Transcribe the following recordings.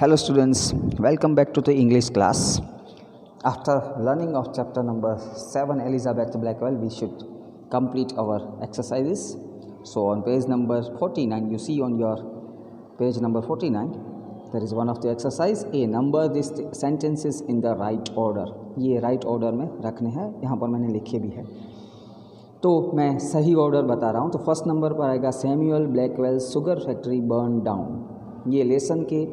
Hello students, welcome back to the English class. After learning of chapter number 7 Elizabeth Blackwell, we should complete our exercises. So on page number 49, you see on your page number 49, there is one of the exercise. A number these sentences in the right order. ये right order में रखने हैं, यहाँ पर मैंने लिखे भी है, तो मैं सही ऑर्डर बता रहा हूँ. तो फर्स्ट नंबर पर आएगा Samuel Blackwell sugar factory burn down. ये लेसन के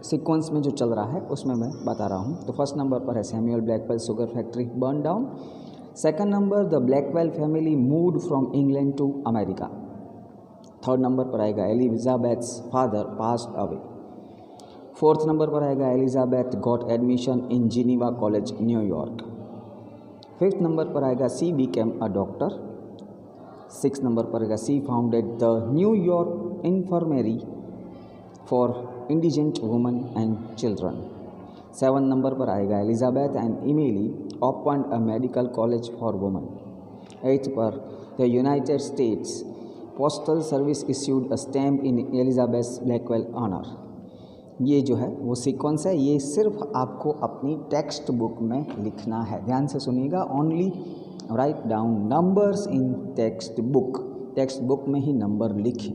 सीक्वेंस में जो चल रहा है उसमें मैं बता रहा हूँ. तो फर्स्ट नंबर पर है Samuel Blackwell sugar factory burn down. Second number the Blackwell family moved from England to America. Third number पर आएगा Elizabeth's father passed away. Fourth number पर आएगा Elizabeth got admission in Geneva college New York. Fifth number पर आएगा she became a doctor. Six number पर आएगा she founded the New York infirmary for indigent woman and children. Seven number पर आएगा Elizabeth and Emily opened a medical college for woman. Eighth पर the United States postal service issued a stamp in Elizabeth Blackwell honour. ये जो है वो sequence है, ये सिर्फ आपको अपनी टेक्स्ट बुक में लिखना है. ध्यान से सुनिएगा. Only write down numbers in textbook. Textbook में ही नंबर लिखें.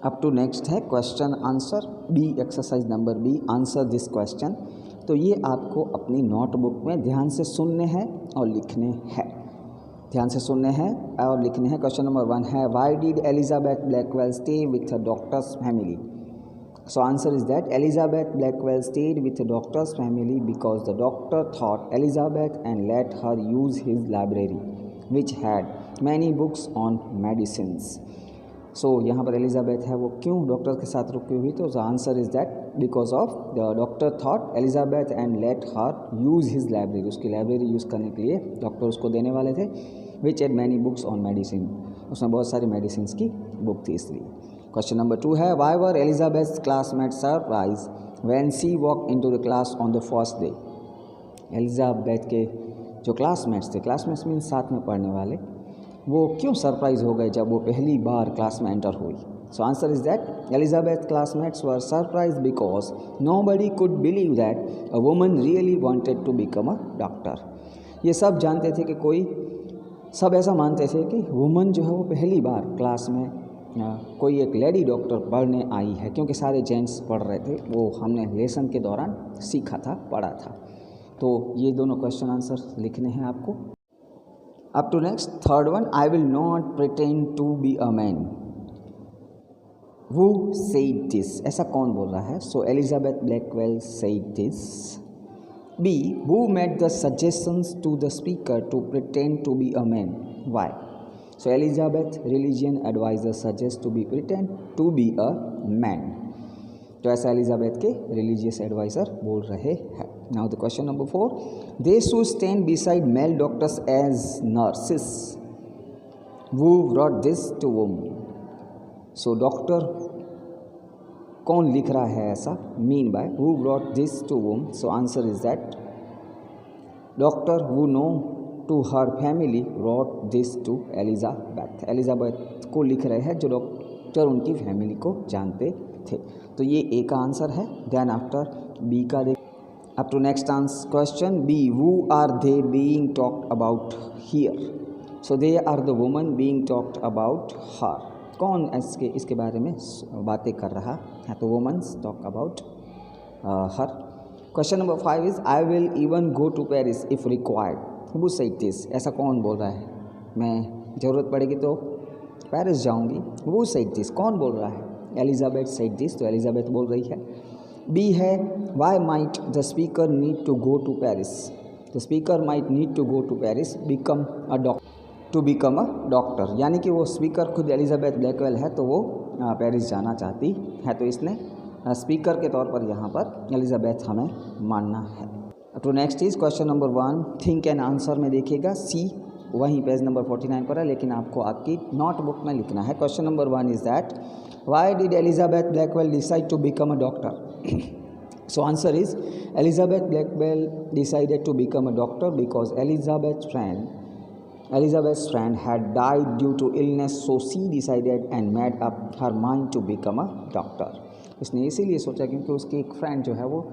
अब टू नेक्स्ट है question answer B. Exercise number B, answer this question. तो ये आपको अपनी नोटबुक में ध्यान से सुनने हैं और लिखने हैं. ध्यान से सुनने हैं और लिखने हैं. क्वेश्चन नंबर 1 है why did Elizabeth Blackwell stay with a doctor's family. So answer is that Elizabeth Blackwell stayed with the doctor's family because the doctor thought Elizabeth and let her use his library, which had many books on medicines. So यहाँ पर Elizabeth है वो क्यों doctor के साथ रुकी हुई. तो answer is that because of the doctor thought Elizabeth and let her use his library. उसकी लाइब्रेरी यूज़ करने के लिए डॉक्टर उसको देने वाले थे. Which had many books on medicine. उसमें बहुत सारी मेडिसिन की बुक थी इसलिए. क्वेश्चन नंबर 2 है why were Elizabeth classmate surprise when she walk into the class on the first day. Elizabeth के जो क्लासमेट्स थे, क्लासमेट्स मीन्स साथ में पढ़ने वाले, वो क्यों सरप्राइज हो गए जब वो पहली बार क्लास में एंटर हुई. So answer is that Elizabeth classmates were surprise because nobody could believe that a woman really wanted to become a doctor. ये सब जानते थे कि सब ऐसा मानते थे कि वुमन जो है वो पहली बार क्लास में कोई एक लेडी डॉक्टर पढ़ने आई है, क्योंकि सारे जेंट्स पढ़ रहे थे. वो हमने लेसन के दौरान सीखा था, पढ़ा था. तो ये दोनों क्वेश्चन आंसर लिखने हैं आपको. Up to next third one, I will not pretend to be a man. Who said this. ऐसा कौन बोल रहा है. So Elizabeth Blackwell said this. B who made the suggestions to the speaker to pretend to be a man. Why. So Elizabeth religion advisor suggests to be pretend to be a man. तो ऐसा Elizabeth के religious adviser बोल रहे हैं. Now the question number 4, they should stand beside male doctors as nurses. Who wrote this to whom? सो doctor कौन लिख रहा है ऐसा, mean by who wrote this to whom. So answer is that doctor who know to her family wrote this to Elizabeth. Elizabeth को लिख रहे हैं जो डॉक्टर उनकी फैमिली को जानते थे. तो ये ए का आंसर है. देन आफ्टर बी का देख. Up to next answer question B, who are they being talked about here. So they are the woman being talked about her. कौन इसके बारे में बातें कर रहा है. तो woman's talk about her. Question number 5 is I will even go to Paris if required. Who said this? ऐसा कौन बोल रहा है. मैं ज़रूरत पड़ेगी तो पेरिस जाऊंगी. Who said this? कौन बोल रहा है. Elizabeth said this. तो एलिजाबेथ बोल रही है. बी है why might the speaker need to go to Paris. The speaker might need to go to Paris to become a doctor. यानी कि वो स्पीकर खुद एलिजाबेथ ब्लैकवेल है, तो वो पेरिस जाना चाहती है. तो इसने स्पीकर के तौर पर यहाँ पर एलिजाबेथ हमें मानना है. तो next is question number 1, think and answer में देखिएगा. सी वहीं पेज नंबर 49 पर है, लेकिन आपको आपकी नोटबुक में लिखना है. Question number 1 is that why did Elizabeth Blackwell decide to become a doctor. So answer is Elizabeth Blackwell decided to become a doctor because Elizabeth's friend had died due to illness, so she decided and made up her mind to become a doctor. इसने इसीलिए सोचा क्योंकि उसकी एक friend जो है वो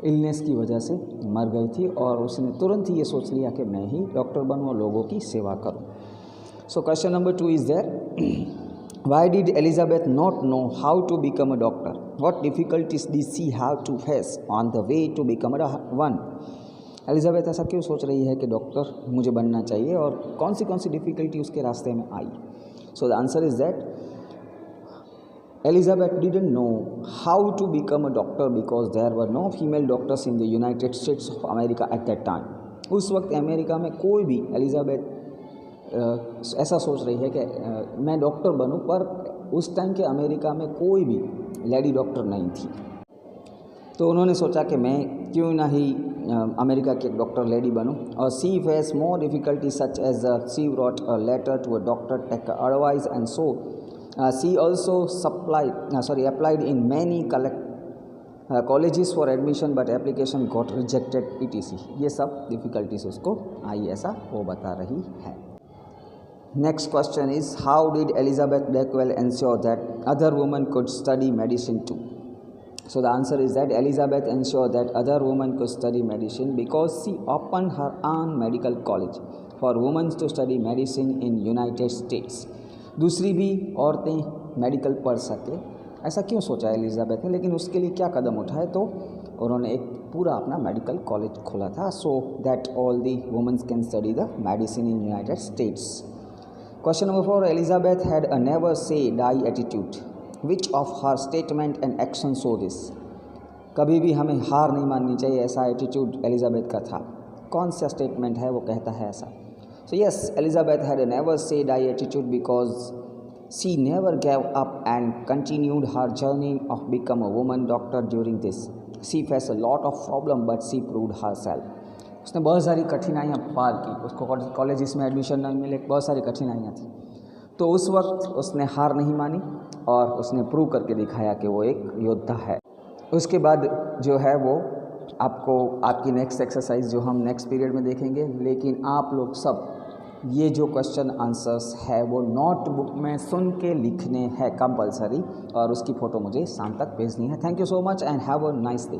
illness की वजह से मर गई थी और उसने तुरंत ही ये सोच लिया कि मैं ही डॉक्टर बनूँ और लोगों की सेवा करूँ. So question number 2 is there. Why did Elizabeth not know how to become a doctor? What difficulties did she have to face on the way to become one? Elizabeth ऐसा क्यों सोच रही है कि डॉक्टर मुझे बनना चाहिए और कौन सी डिफ़िकल्टी उसके रास्ते में आई? So the answer is that Elizabeth didn't know how to become a doctor because there were no female doctors in the United States of America at that time. उस वक्त अमेरिका में कोई भी एलिजाबेथ ऐसा सोच रही है कि मैं डॉक्टर बनूं, पर उस टाइम के अमेरिका में कोई भी लेडी डॉक्टर नहीं थी. तो उन्होंने सोचा कि मैं क्यों ना ही अमेरिका की एक डॉक्टर लेडी बनूं. और she face more difficulty such as she wrote a letter to a doctor take advice and so she also applied in many colleges for admission but application got rejected etc. ये सब difficulties उसको आई, ऐसा वो बता रही है. Next question is, how did Elizabeth Blackwell ensure that other women could study medicine too? So the answer is that Elizabeth ensured that other women could study medicine because she opened her own medical college for women to study medicine in United States. दूसरी भी औरतें medical पढ़ सके, ऐसा क्यों सोचा Elizabeth ने, लेकिन उसके लिए क्या कदम उठाए, तो उन्होंने एक पूरा अपना मेडिकल कॉलेज खोला था, so that all the womens can study the medicine in United States. Question number 4. Elizabeth had a never say die attitude. Which of her statement and action show this? कभी भी हमें हार नहीं माननी चाहिए, ऐसा एटीट्यूड एलिजाबेथ का था. कौन सा स्टेटमेंट है वो कहता है ऐसा? So yes, Elizabeth had a never say die attitude because she never gave up and continued her journey of become a woman doctor during this. She faced a lot of problem but she proved herself. उसने बहुत सारी कठिनाइयाँ पार की, उसको colleges में admission नहीं मिले, बहुत सारी कठिनाइयाँ थी, तो उस वक्त उसने हार नहीं मानी और उसने प्रूव करके दिखाया कि वो एक योद्धा है. उसके बाद जो है वो आपकी नेक्स्ट एक्सरसाइज जो हम नेक्स्ट पीरियड में देखेंगे, लेकिन आप लोग सब ये जो क्वेश्चन आंसर्स है वो नोटबुक में सुन के लिखने हैं कंपलसरी, और उसकी फ़ोटो मुझे शाम तक भेजनी है. Thank you so much and have a nice day.